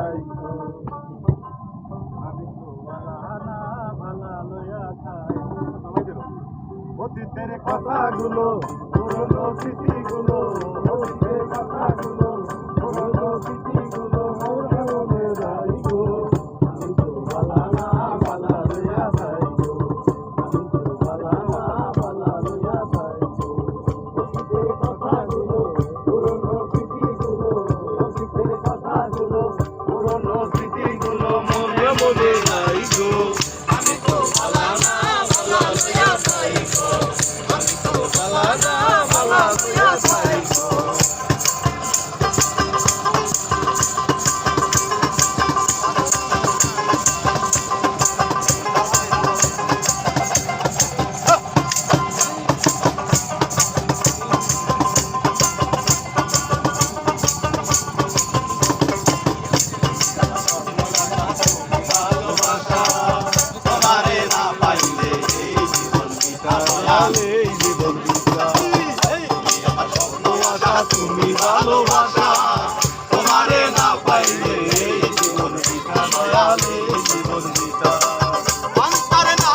যাই গো। আমি তো ভালা ভালা লইয়া খাই। অতীতের কথাগুলো পুরনো স্মৃতিগুলো, অতীতের কথাগুলো পুরনো স্মৃতিগুলো মনে মনে যাই গো। আমি তো ভালা লইয়া যাই গো। আমি তো ভালা লইয়া যাই গো। অতীতের কথাগুলো পুরনো স্মৃতিগুলো, অতীতের কথাগুলো পুরনো স্মৃতিগুলো মনে মনে যাই গো। আমি তো ভালা লইয়া যাই গো। আমি তো ভালা লইয়া যাই গো। এই জীবন বিতা তুমি ভালোবাসা, তোমারে না পাইলে এই জীবন বিতা, দয়াল এই জীবন বিতা। অন্তরে না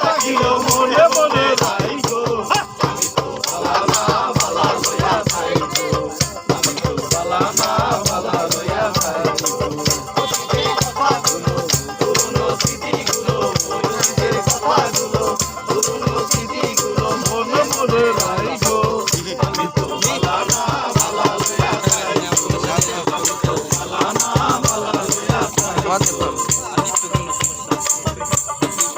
রাখিলেও মনে মনে যাই গো। আমি তো ভালা লইয়া যাই গো। আমি তো ভালা লইয়া যাই গো। অতীতের কথাগুলো পুরনো স্মৃতিগুলো, অতীতের কথাগুলো পুরনো স্মৃতিগুলো মনে মনে যাই